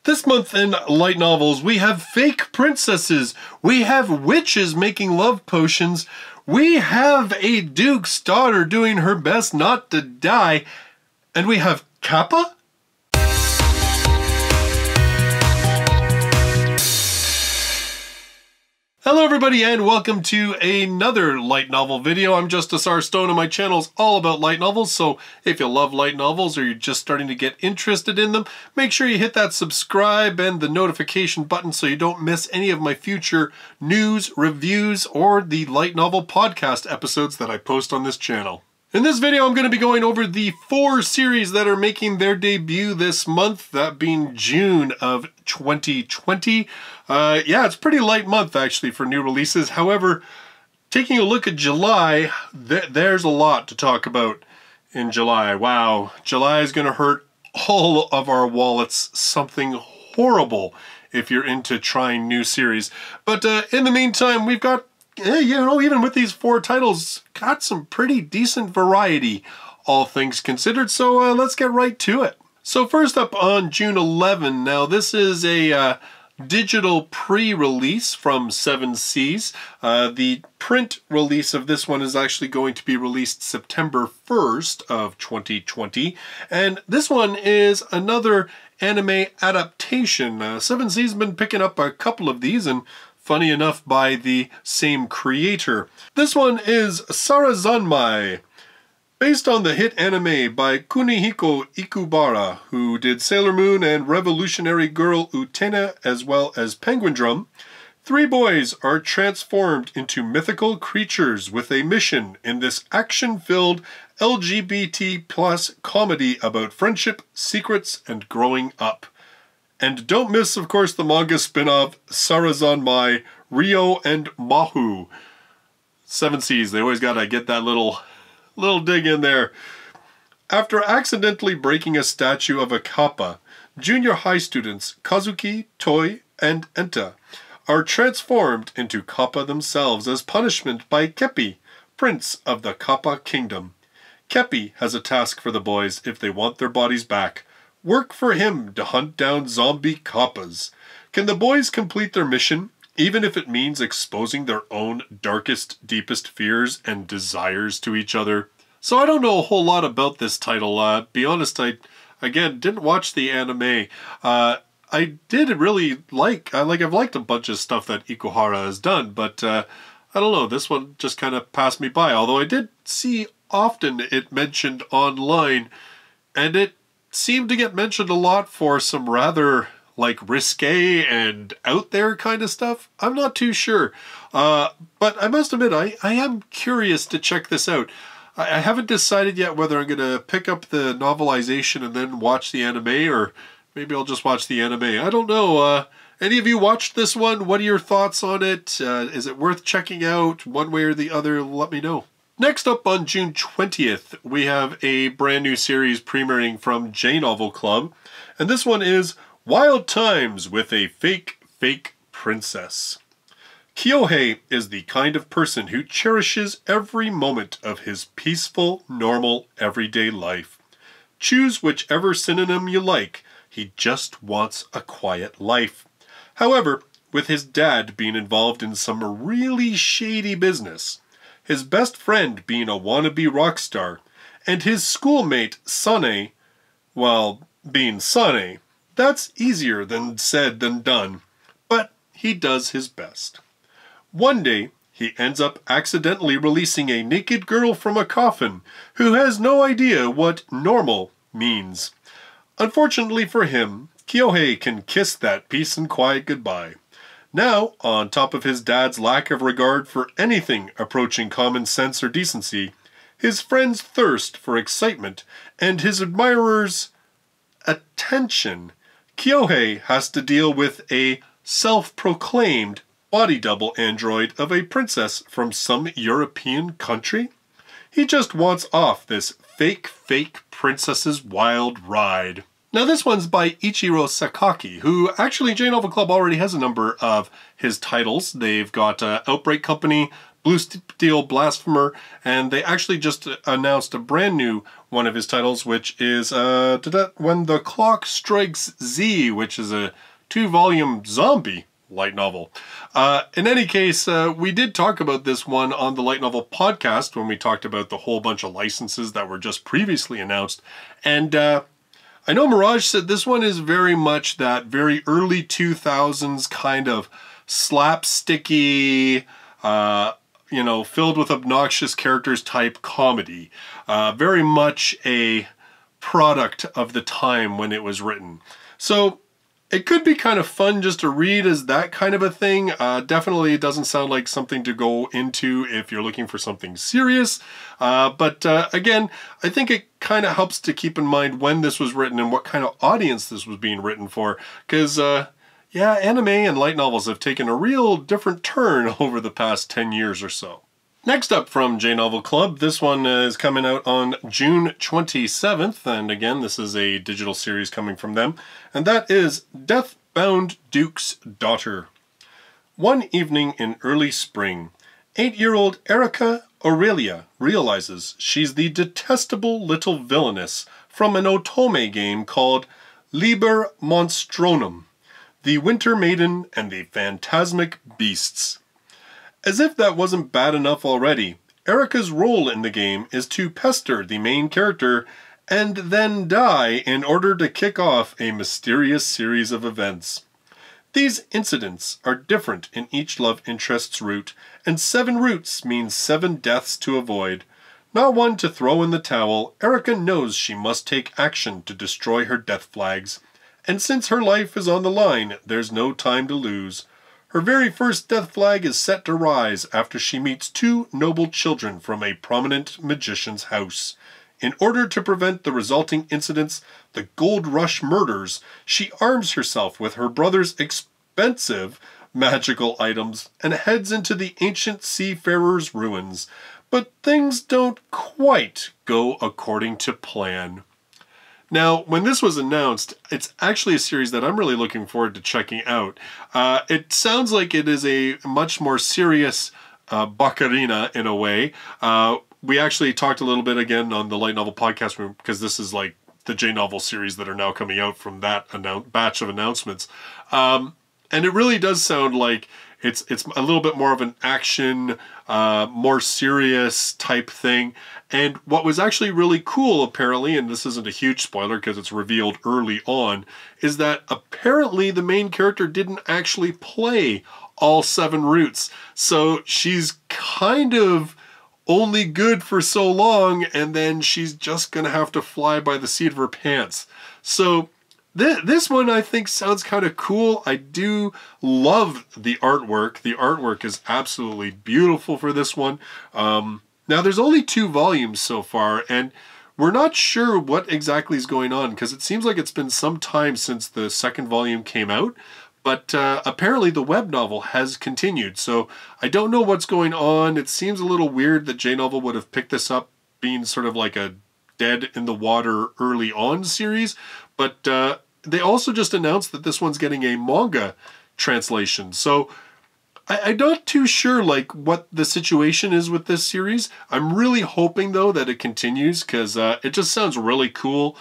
This month in light novels, we have fake princesses, we have witches making love potions, we have a duke's daughter doing her best not to die, and we have Kappa? Hello everybody and welcome to another light novel video. I'm Justice R. Stone and my channel is all about light novels, so if you love light novels or you're just starting to get interested in them, make sure you hit that subscribe and the notification button so you don't miss any of my future news, reviews, or the light novel podcast episodes that I post on this channel. In this video, I'm going to be going over the 4 series that are making their debut this month, that being June of 2020. Yeah, it's a pretty light month actually for new releases. However, taking a look at July, there's a lot to talk about in July. Wow, July is going to hurt all of our wallets something horrible if you're into trying new series. But in the meantime, we've got even with these 4 titles, got some pretty decent variety, all things considered, so let's get right to it. So first up on June 11, now this is a digital pre-release from 7 Seas. The print release of this one is actually going to be released September 1st of 2020, and this one is another anime adaptation. 7 Seas has been picking up a couple of these, and funny enough, by the same creator. This one is Sarazanmai, based on the hit anime by Kunihiko Ikubara, who did Sailor Moon and Revolutionary Girl Utena, as well as Penguin Drum. 3 boys are transformed into mythical creatures with a mission in this action-filled LGBT plus comedy about friendship, secrets, and growing up. And don't miss, of course, the manga spin-off Sarazanmai, Rio and Mahu. 7 Seas, they always gotta get that little dig in there. After accidentally breaking a statue of a kappa, junior high students Kazuki, Toi, and Enta are transformed into kappa themselves as punishment by Keppi, prince of the Kappa kingdom. Keppi has a task for the boys if they want their bodies back. Work for him to hunt down zombie kappas. Can the boys complete their mission, even if it means exposing their own darkest, deepest fears and desires to each other? So I don't know a whole lot about this title. Be honest, I, again, didn't watch the anime. I did really I've liked a bunch of stuff that Ikuhara has done, but I don't know, this one just kind of passed me by. Although I did see often it mentioned online, and it seemed to get mentioned a lot for some rather risque and out there kind of stuff. I'm not too sure, but I must admit I am curious to check this out. I haven't decided yet whether I'm gonna pick up the novelization and then watch the anime, or maybe I'll just watch the anime. I don't know. Any of you watched this one? What are your thoughts on it? Is it worth checking out one way or the other? Let me know. Next up on June 20th, we have a brand new series premiering from J-Novel Club, and this one is Wild Times with a Fake Princess. Kyohei is the kind of person who cherishes every moment of his peaceful, normal, everyday life. Choose whichever synonym you like, he just wants a quiet life. However, with his dad being involved in some really shady business, his best friend being a wannabe rock star, and his schoolmate Sane, well, being Sane, that's easier than said than done, but he does his best. One day, he ends up accidentally releasing a naked girl from a coffin who has no idea what normal means. Unfortunately for him, Kyohei can kiss that peace and quiet goodbye. Now, on top of his dad's lack of regard for anything approaching common sense or decency, his friend's thirst for excitement, and his admirers' attention, Kyohei has to deal with a self-proclaimed body double android of a princess from some European country. He just wants off this fake princess's wild ride. Now this one's by Ichiro Sakaki, who actually J-Novel Club already has a number of his titles. They've got Outbreak Company, Blue Steel Blasphemer, and they actually just announced a brand new one of his titles, which is When the Clock Strikes Z, which is a 2-volume zombie light novel. In any case, we did talk about this one on the Light Novel podcast when we talked about the whole bunch of licenses that were just previously announced. And I know Mirage said this one is very much that very early 2000s kind of slapsticky, filled with obnoxious characters type comedy. Very much a product of the time when it was written. So it could be kind of fun just to read as that kind of a thing. Definitely doesn't sound like something to go into if you're looking for something serious. But again, I think it kind of helps to keep in mind when this was written and what kind of audience this was being written for. Because, yeah, anime and light novels have taken a real different turn over the past 10 years or so. Next up from J Novel Club, this one is coming out on June 27th, and again, this is a digital series coming from them, and that is Deathbound Duke's Daughter. One evening in early spring, 8-year-old Erica Aurelia realizes she's the detestable little villainess from an Otome game called Liber Monstronum, the Winter Maiden and the Phantasmic Beasts. As if that wasn't bad enough already, Erica's role in the game is to pester the main character and then die in order to kick off a mysterious series of events. These incidents are different in each love interest's route, and 7 routes means 7 deaths to avoid. Not one to throw in the towel, Erica knows she must take action to destroy her death flags. And since her life is on the line, there's no time to lose. Her very first death flag is set to rise after she meets 2 noble children from a prominent magician's house. In order to prevent the resulting incidents, the Gold Rush murders, she arms herself with her brother's expensive magical items and heads into the ancient seafarer's ruins. But things don't quite go according to plan. Now, when this was announced, it's actually a series that I'm really looking forward to checking out. It sounds like it is a much more serious Baccarina in a way. We actually talked a little bit again on the Light Novel podcast because this is like the J Novel series that are now coming out from that batch of announcements. And it really does sound like it's a little bit more of an action, more serious type thing. And what was actually really cool, apparently, and this isn't a huge spoiler because it's revealed early on, is that apparently the main character didn't actually play all 7 routes. So she's kind of only good for so long, and then she's just going to have to fly by the seat of her pants. So this one I think sounds kind of cool. I do love the artwork. The artwork is absolutely beautiful for this one. Now there's only 2 volumes so far, and we're not sure what exactly is going on because it seems like it's been some time since the 2nd volume came out. But apparently the web novel has continued, so I don't know what's going on. It seems a little weird that J Novel would have picked this up being sort of like a Dead in the Water early on series, but they also just announced that this one's getting a manga translation. So I'm not too sure like what the situation is with this series. I'm really hoping though that it continues because it just sounds really cool.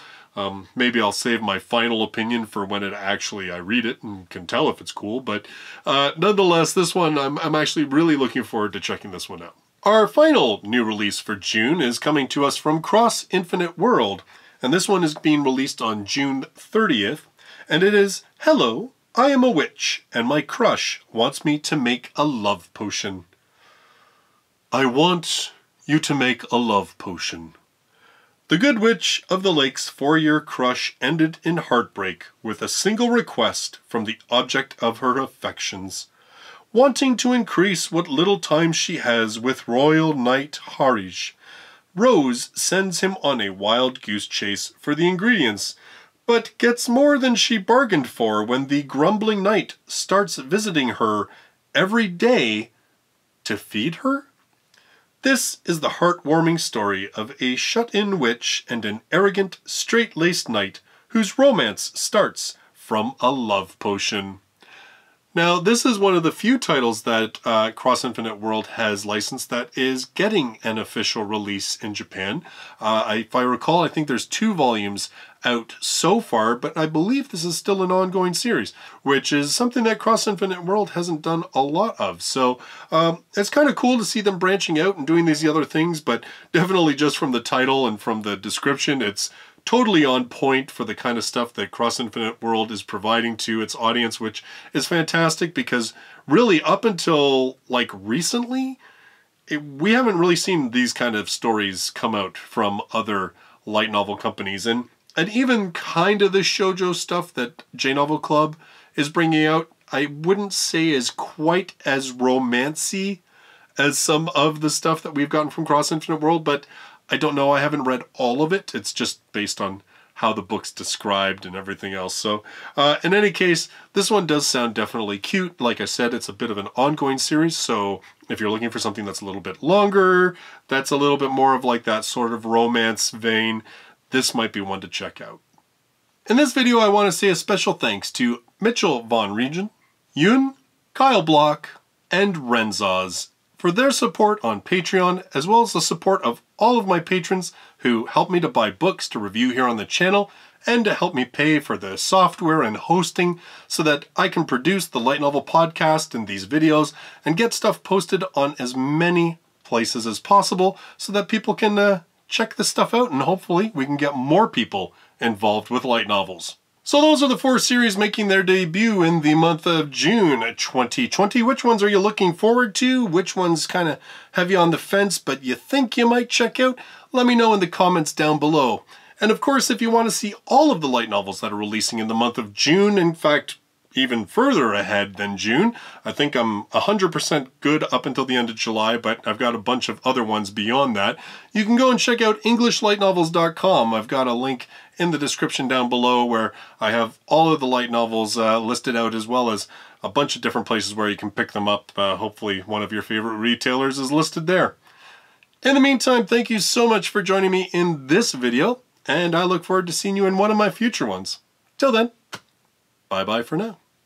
Maybe I'll save my final opinion for when I read it and can tell if it's cool. But nonetheless, this one, I'm actually really looking forward to checking this one out. Our final new release for June is coming to us from Cross Infinite World. And this one is being released on June 30th. And it is, Hello, I am a witch, and my crush wants me to make a love potion. I want you to make a love potion. The Good Witch of the Lake's 4-year crush ended in heartbreak with a single request from the object of her affections. Wanting to increase what little time she has with Royal Knight Harish, Rose sends him on a wild goose chase for the ingredients, but gets more than she bargained for when the grumbling knight starts visiting her every day to feed her? This is the heartwarming story of a shut-in witch and an arrogant, straight-laced knight whose romance starts from a love potion. Now, this is one of the few titles that Cross Infinite World has licensed that is getting an official release in Japan. If I recall, I think there's 2 volumes out so far, but I believe this is still an ongoing series, which is something that Cross Infinite World hasn't done a lot of. So it's kind of cool to see them branching out and doing these other things, but definitely just from the title and from the description, it's totally on point for the kind of stuff that Cross Infinite World is providing to its audience, which is fantastic because really up until like recently, we haven't really seen these kind of stories come out from other light novel companies. And even kind of the shoujo stuff that J-Novel Club is bringing out, I wouldn't say is quite as romancy as some of the stuff that we've gotten from Cross Infinite World, but I don't know, I haven't read all of it. It's just based on how the book's described and everything else. So in any case, this one does sound definitely cute. Like I said, it's a bit of an ongoing series, so if you're looking for something that's a little bit longer, that's a little bit more of like that sort of romance vein, this might be one to check out. In this video, I want to say a special thanks to Mitchell Von Regen, Yun, Kyle Block, and Renzaz for their support on Patreon, as well as the support of all of my patrons who help me to buy books to review here on the channel and to help me pay for the software and hosting so that I can produce the Light Novel podcast and these videos and get stuff posted on as many places as possible so that people can check this stuff out and hopefully we can get more people involved with light novels. So those are the 4 series making their debut in the month of June 2020. Which ones are you looking forward to? Which ones kind of have you on the fence but you think you might check out? Let me know in the comments down below. And of course, if you want to see all of the light novels that are releasing in the month of June, in fact, even further ahead than June, I think I'm 100% good up until the end of July, but I've got a bunch of other ones beyond that. You can go and check out EnglishLightNovels.com. I've got a link in the description down below where I have all of the light novels listed out, as well as a bunch of different places where you can pick them up. Hopefully one of your favorite retailers is listed there. In the meantime, thank you so much for joining me in this video, and I look forward to seeing you in one of my future ones. Till then, bye-bye for now.